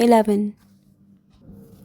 11।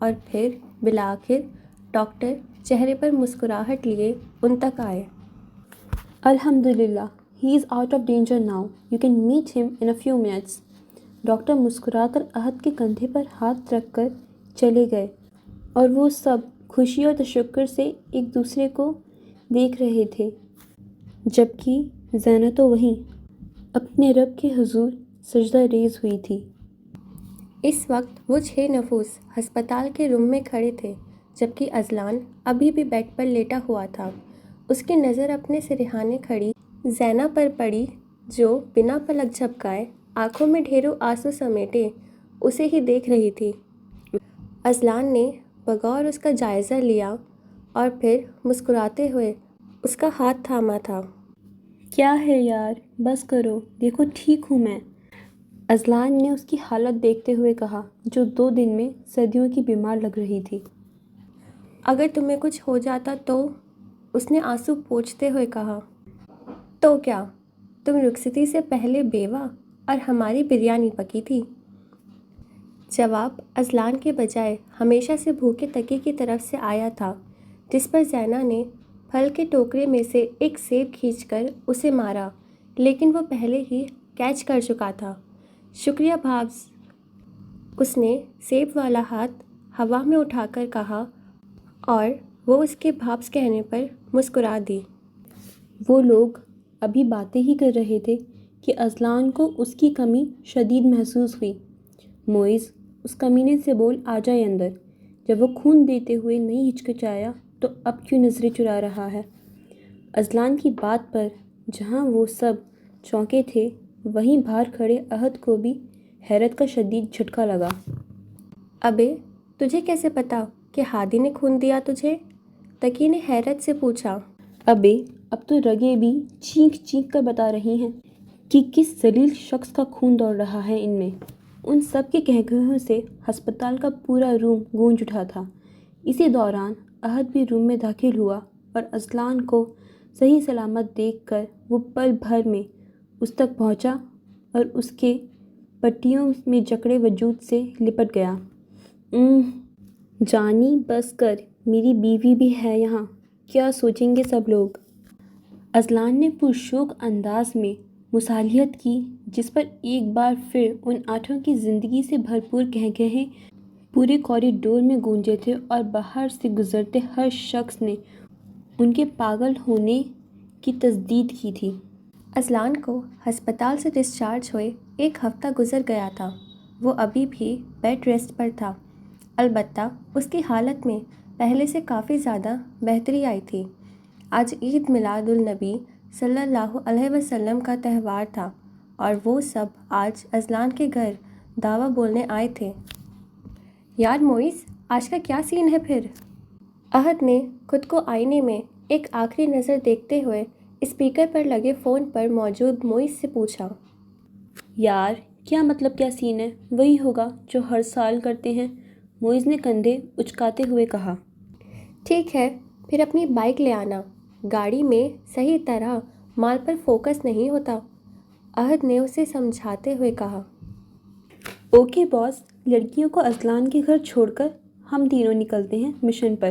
اور پھر بالآخر ڈاکٹر چہرے پر مسکراہٹ لیے ان تک آئے۔ الحمدللہ he is out of danger now, you can meet him in a few minutes. Doctor مسکرا کر احد کے کندھے پر ہاتھ رکھ کر چلے گئے اور وہ سب خوشی اور تشکر سے ایک دوسرے کو دیکھ رہے تھے، جبکہ زینہ تو وہیں اپنے رب کے حضور سجدہ ریز ہوئی تھی۔ اس وقت وہ 6 نفوس ہسپتال کے روم میں کھڑے تھے، جبکہ اذلان ابھی بھی بیڈ پر لیٹا ہوا تھا۔ اس کی نظر اپنے سرہانے کھڑی زینہ پر پڑی، جو بنا پلک جھپکائے آنکھوں میں ڈھیروں آنسو سمیٹے اسے ہی دیکھ رہی تھی۔ اذلان نے بغور اس کا جائزہ لیا اور پھر مسکراتے ہوئے اس کا ہاتھ تھاما تھا۔ کیا ہے یار، بس کرو، دیکھو ٹھیک ہوں میں، اذلان نے اس کی حالت دیکھتے ہوئے کہا، جو 2 دن میں صدیوں کی بیمار لگ رہی تھی۔ اگر تمہیں کچھ ہو جاتا تو؟ اس نے آنسو پوچھتے ہوئے کہا۔ تو کیا، تم رخصتی سے پہلے بیوہ اور ہماری بریانی پکی تھی؟ جواب اذلان کے بجائے ہمیشہ سے بھوکے تقی کی طرف سے آیا تھا، جس پر زینہ نے پھل کے ٹوکرے میں سے ایک سیب کھینچ کر اسے مارا، لیکن وہ پہلے ہی کیچ کر چکا تھا۔ شکریہ بھابز، اس نے سیب والا ہاتھ ہوا میں اٹھا کر کہا اور وہ اس کے بھابز کہنے پر مسکرا دی۔ وہ لوگ ابھی باتیں ہی کر رہے تھے کہ اذلان کو اس کی کمی شدید محسوس ہوئی۔ معیز اس کمینے سے بول، آ جائے اندر۔ جب وہ خون دیتے ہوئے نہیں ہچکچایا تو اب کیوں نظریں چرا رہا ہے؟ اذلان کی بات پر جہاں وہ سب چونکے تھے، وہیں باہر کھڑے احد کو بھی حیرت کا شدید جھٹکا لگا۔ ابے، تجھے کیسے پتا کہ ہادی نے خون دیا تجھے؟ تقی نے حیرت سے پوچھا۔ ابے، اب تو رگیں بھی چینک چینک کر بتا رہی ہیں کہ کس ذلیل شخص کا خون دوڑ رہا ہے ان میں۔ ان سب کے قہقہوں سے ہسپتال کا پورا روم گونج اٹھا تھا۔ اسی دوران احد بھی روم میں داخل ہوا اور اذلان کو صحیح سلامت دیکھ کر وہ پل بھر میں اس تک پہنچا اور اس کے پٹیوں میں جکڑے وجود سے لپٹ گیا۔ جانی بس کر، میری بیوی بھی ہے یہاں، کیا سوچیں گے سب لوگ؟ اذلان نے پرشوق انداز میں مصالحت کی، جس پر ایک بار پھر ان 8 کی زندگی سے بھرپور قہقہے پورے کوریڈور میں گونجے تھے اور باہر سے گزرتے ہر شخص نے ان کے پاگل ہونے کی تصدیق کی تھی۔ اذلان کو ہسپتال سے ڈسچارج ہوئے 1 ہفتہ گزر گیا تھا۔ وہ ابھی بھی بیڈ ریسٹ پر تھا، البتہ اس کی حالت میں پہلے سے کافی زیادہ بہتری آئی تھی۔ آج عید میلاد النبی صلی اللہ علیہ وسلم کا تہوار تھا اور وہ سب آج اذلان کے گھر دعویٰ بولنے آئے تھے۔ یار معیز، آج کا کیا سین ہے پھر؟ احد نے خود کو آئینے میں ایک آخری نظر دیکھتے ہوئے اسپیکر پر لگے فون پر موجود معیز سے پوچھا۔ یار کیا مطلب، کیا سین ہے؟ وہی ہوگا جو ہر سال کرتے ہیں، معیز نے کندھے اچکاتے ہوئے کہا۔ ٹھیک ہے، پھر اپنی بائک لے آنا، گاڑی میں صحیح طرح مال پر فوکس نہیں ہوتا، احد نے اسے سمجھاتے ہوئے کہا۔ اوکے باس، لڑکیوں کو اذلان کے گھر چھوڑ کر ہم تینوں نکلتے ہیں مشن پر،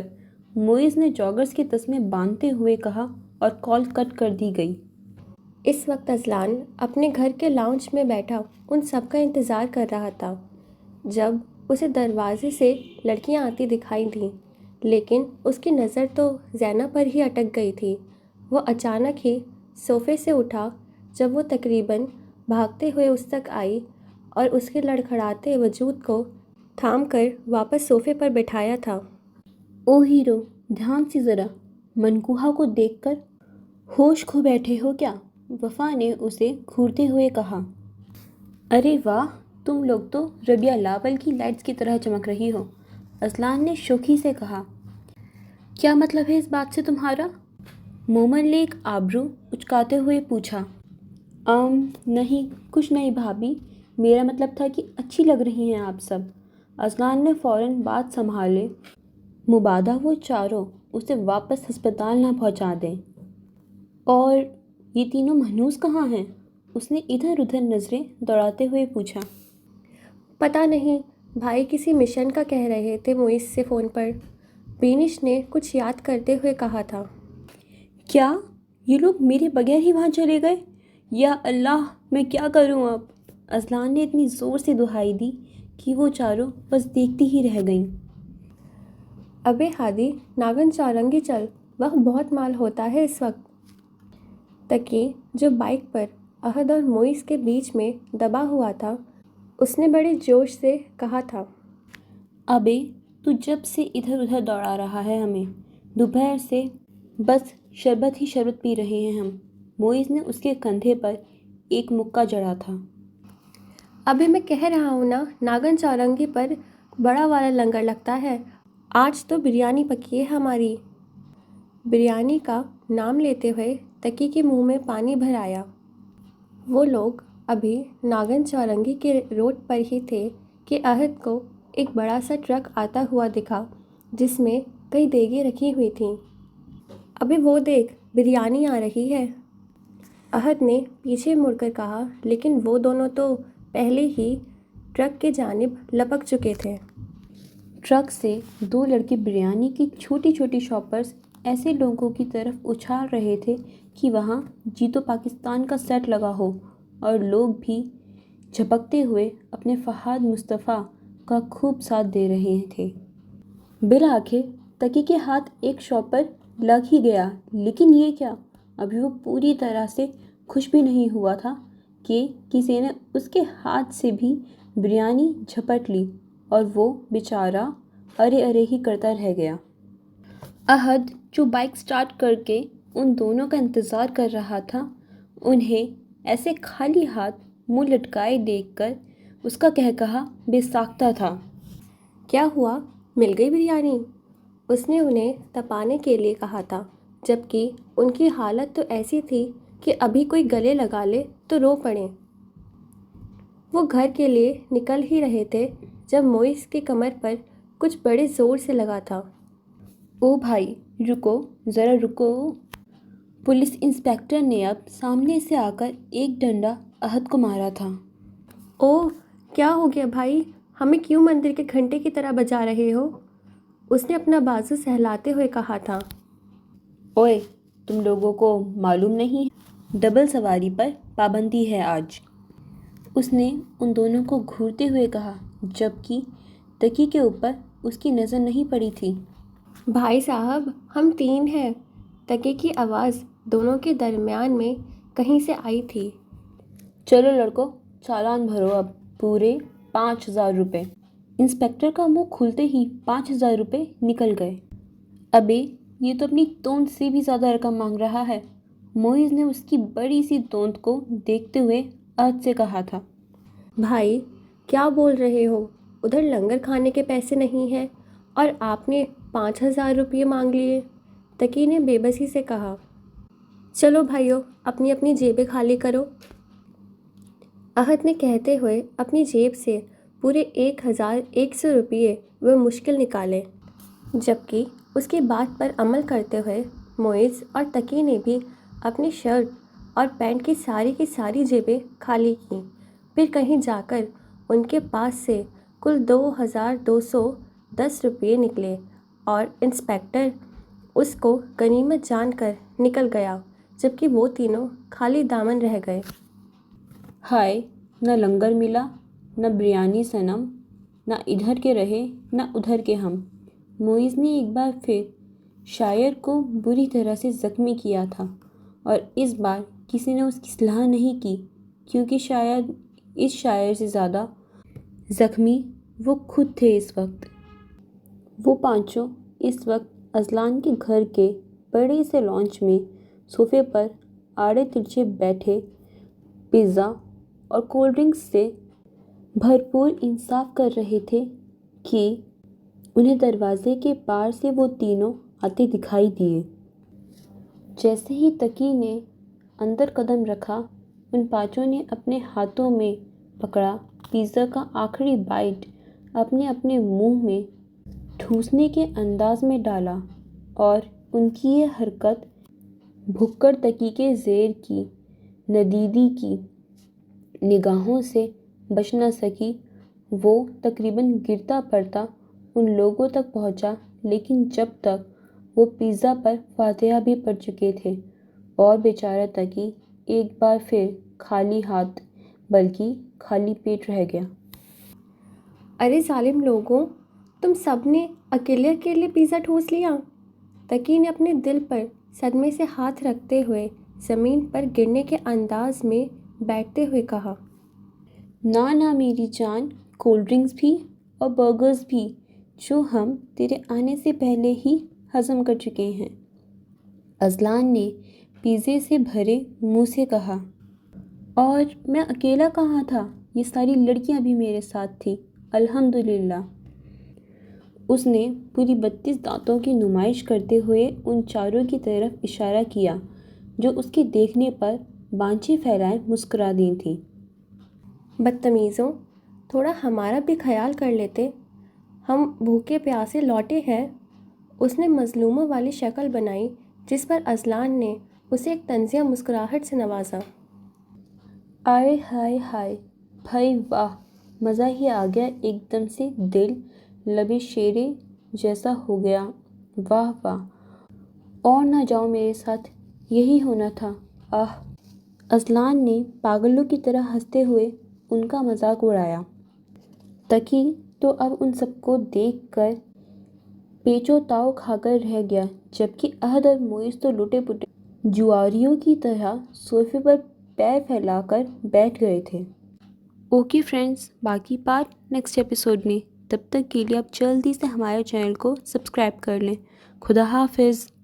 معیز نے جاگرز کے تسمے باندھتے ہوئے کہا اور کال کٹ کر دی گئی۔ اس وقت اذلان اپنے گھر کے لاؤنج میں بیٹھا ان سب کا انتظار کر رہا تھا۔ جب اسے دروازے سے لڑکیاں آتی دکھائی دیں، لیکن اس کی نظر تو زینہ پر ہی اٹک گئی تھی۔ وہ اچانک ہی صوفے سے اٹھا جب وہ تقریباً بھاگتے ہوئے اس تک آئی اور اس کے لڑکھڑاتے وجود کو تھام کر واپس صوفے پر بٹھایا تھا۔ او ہیرو، دھیان سے ذرا، منکوہا کو دیکھ کر ہوش کھو بیٹھے ہو کیا؟ وفا نے اسے گھورتے ہوئے کہا۔ ارے واہ، تم لوگ تو ربیع الاول کی لائٹس کی طرح چمک رہی ہو، اذلان نے شوخی سے کہا۔ کیا مطلب ہے اس بات سے تمہارا؟ مومن نے ایک آبرو اچکاتے ہوئے پوچھا۔ نہیں، کچھ نہیں بھابی، میرا مطلب تھا کہ اچھی لگ رہی ہیں آپ سب۔ اذلان نے فوراً بات سنبھالے، مبادا وہ چاروں اسے واپس ہسپتال نہ پہنچا دیں۔ اور یہ تینوں مہنوز کہاں ہیں؟ اس نے ادھر ادھر نظریں دوڑاتے ہوئے پوچھا۔ پتہ نہیں، بھائی کسی مشن کا کہہ رہے تھے موئز سے فون پر۔ بینش نے کچھ یاد کرتے ہوئے کہا تھا۔ کیا یہ لوگ میرے بغیر ہی وہاں چلے گئے؟ یا اللہ، میں کیا کروں اب؟ اذلان نے اتنی زور سے دہائی دی کہ وہ چاروں بس دیکھتی ہی رہ گئیں۔ ابے ہادی، ناگن چورنگی چل، وقت بہت مال ہوتا ہے اس وقت۔ تقی جو بائک پر احد اور موئز کے بیچ میں دبا ہوا تھا، اس نے بڑے جوش سے کہا تھا۔ ابے تو جب سے ادھر ادھر دوڑا رہا ہے ہمیں، دوپہر سے بس شربت ہی شربت پی رہے ہیں ہم۔ موئز نے اس کے کندھے پر ایک مکہ جڑا تھا۔ ابھی میں کہہ رہا ہوں نا، ناگن چورنگی پر بڑا والا لنگر لگتا ہے۔ آج تو بریانی پکی ہے ہماری۔ بریانی کا نام لیتے ہوئے تقی کے منہ میں پانی بھر آیا۔ وہ لوگ ابھی ناگن چورنگی کے روڈ پر ہی تھے کہ احد کو ایک بڑا سا ٹرک آتا ہوا دکھا جس میں کئی دیگیں رکھی ہوئی تھیں۔ ابھی وہ دیکھ، بریانی آ رہی ہے، احد نے پیچھے مڑ کر کہا، لیکن وہ دونوں تو پہلے ہی ٹرک کے جانب لپک چکے تھے۔ ٹرک سے دو لڑکے بریانی کی چھوٹی چھوٹی شاپرز ایسے لوگوں کی طرف اچھال رہے تھے کہ وہاں جیتو پاکستان کا سیٹ لگا ہو، اور لوگ بھی جھپکتے ہوئے اپنے فہد مصطفیٰ کا خوب ساتھ دے رہے تھے۔ بالآخر تقی کے ہاتھ ایک شاپر لگ ہی گیا، لیکن یہ کیا، ابھی وہ پوری طرح سے خوش بھی نہیں ہوا تھا کہ کسی نے اس کے ہاتھ سے بھی بریانی جھپٹ لی، اور وہ بیچارہ ارے ارے ہی کرتا رہ گیا۔ احد جو بائک سٹارٹ کر کے ان دونوں کا انتظار کر رہا تھا، انہیں ایسے خالی ہاتھ منہ لٹکائے دیکھ کر اس کا قہقہا بے ساختہ تھا۔ کیا ہوا، مل گئی بریانی؟ اس نے انہیں تپانے کے لیے کہا تھا، جبکہ ان کی حالت تو ایسی تھی کہ ابھی کوئی گلے لگا لے تو رو پڑیں۔ وہ گھر کے لیے نکل ہی رہے تھے جب موئز کی کمر پر کچھ بڑے زور سے لگا تھا۔ او بھائی رکو، ذرا رکو۔ پولیس انسپکٹر نے اب سامنے سے آ کر ایک ڈنڈا احد کو مارا تھا۔ اوہ، کیا ہو گیا بھائی؟ ہمیں کیوں مندر کے گھنٹے کی طرح بجا رہے ہو؟ اس نے اپنا بازو سہلاتے ہوئے کہا تھا۔ اوئے، تم لوگوں کو معلوم نہیں ہے، ڈبل سواری پر پابندی ہے آج، اس نے ان دونوں کو گھورتے ہوئے کہا، جبکہ تقی کے اوپر اس کی نظر نہیں پڑی تھی۔ بھائی صاحب، ہم تین ہیں، تقی کی آواز دونوں کے درمیان میں کہیں سے آئی تھی۔ چلو لڑکو، چالان بھرو اب، پورے 5000 روپے۔ انسپکٹر کا منہ کھلتے ہی 5000 روپے نکل گئے۔ ابے یہ تو اپنی توند سے بھی زیادہ رقم مانگ رہا ہے، موئز نے اس کی بڑی سی توند کو دیکھتے ہوئے احد سے کہا تھا۔ بھائی کیا بول رہے ہو؟ ادھر لنگر کھانے کے پیسے نہیں ہیں اور آپ نے 5000 روپے مانگ لیے، تقی نے بے بسی سے کہا۔ چلو بھائیو، اپنی اپنی جیبیں خالی کرو، احد نے کہتے ہوئے اپنی جیب سے پورے 1100 روپے وہ مشکل نکالے، جبکہ اس کی بات پر عمل کرتے ہوئے موئز اور تقی نے بھی اپنی شرٹ اور پینٹ کی ساری جیبیں خالی کیں۔ پھر کہیں جا کر ان کے پاس سے کل 2210 روپے نکلے اور انسپکٹر اس کو غنیمت جان کر نکل گیا، جبکہ وہ تینوں خالی دامن رہ گئے۔ ہائے، نہ لنگر ملا، نہ بریانی صنم، نہ ادھر کے رہے نہ ادھر کے ہم۔ موئز نے ایک بار پھر شاعر کو بری طرح سے زخمی کیا تھا، اور اس بار کسی نے اس کی اصلاح نہیں کی، کیونکہ شاید اس شاعر سے زیادہ زخمی وہ خود تھے اس وقت۔ وہ پانچوں اس وقت اذلان کے گھر کے بڑے سے لانچ میں صوفے پر آڑے ترچھے بیٹھے پیزا اور کولڈ ڈرنکس سے بھرپور انصاف کر رہے تھے کہ انہیں دروازے کے پار سے وہ تینوں آتے دکھائی دیے۔ جیسے ہی تقی نے اندر قدم رکھا، ان پانچوں نے اپنے ہاتھوں میں پکڑا پیزا کا آخری بائٹ اپنے اپنے منہ میں ٹھوسنے کے انداز میں ڈالا، اور ان کی یہ حرکت بھوکڑ تقی کے زیر کی ندیدی کی نگاہوں سے بچ نہ سکی، وہ تقریباً گرتا پڑتا ان لوگوں تک پہنچا، لیکن جب تک وہ پیزا پر فاتحہ بھی پڑھ چکے تھے اور بیچارہ تقی ایک بار پھر خالی ہاتھ بلکہ خالی پیٹ رہ گیا۔ ارے ظالم لوگوں، تم سب نے اکیلے اکیلے پیزا ٹھوس لیا، تقی نے اپنے دل پر صدمے سے ہاتھ رکھتے ہوئے زمین پر گرنے کے انداز میں بیٹھتے ہوئے کہا۔ نہ میری جان، کولڈ ڈرنکس بھی اور برگرز بھی، جو ہم تیرے آنے سے پہلے ہی ہضم کر چکے ہیں۔ اذلان نے پیزے سے بھرے منہ سے کہا۔ اور میں اکیلا کہاں تھا؟ یہ ساری لڑکیاں بھی میرے ساتھ تھیں، الحمدللہ۔ اس نے پوری 32 دانتوں کی نمائش کرتے ہوئے ان چاروں کی طرف اشارہ کیا جو اس کے دیکھنے پر بانچیں پھیلائے مسکرا دی تھیں۔ بدتمیزوں، تھوڑا ہمارا بھی خیال کر لیتے، ہم بھوکے پیاسے لوٹے ہیں۔ اس نے مظلوموں والی شکل بنائی جس پر اذلان نے اسے ایک طنزیہ مسکراہٹ سے نوازا۔ آئے ہائے ہائے بھائی، واہ، مزہ ہی آ گیا، ایک دم سے دل لبِ شیرے جیسا ہو گیا، واہ واہ، اور نہ جاؤ میرے ساتھ، یہی ہونا تھا، آہ۔ اذلان نے پاگلوں کی طرح ہنستے ہوئے ان کا مذاق اڑایا۔ تقی تو اب ان سب کو دیکھ کر پیچ و تاؤ کھا کر رہ گیا، جبکہ احد اور معیز تو لٹے پٹے جواریوں کی طرح صوفے پر پیر پھیلا کر بیٹھ گئے تھے۔ اوکے فرینڈز، باقی پارٹ نیکسٹ ایپیسوڈ میں۔ تب تک کے لیے آپ جلدی سے ہمارے چینل کو سبسکرائب کر لیں۔ خدا حافظ۔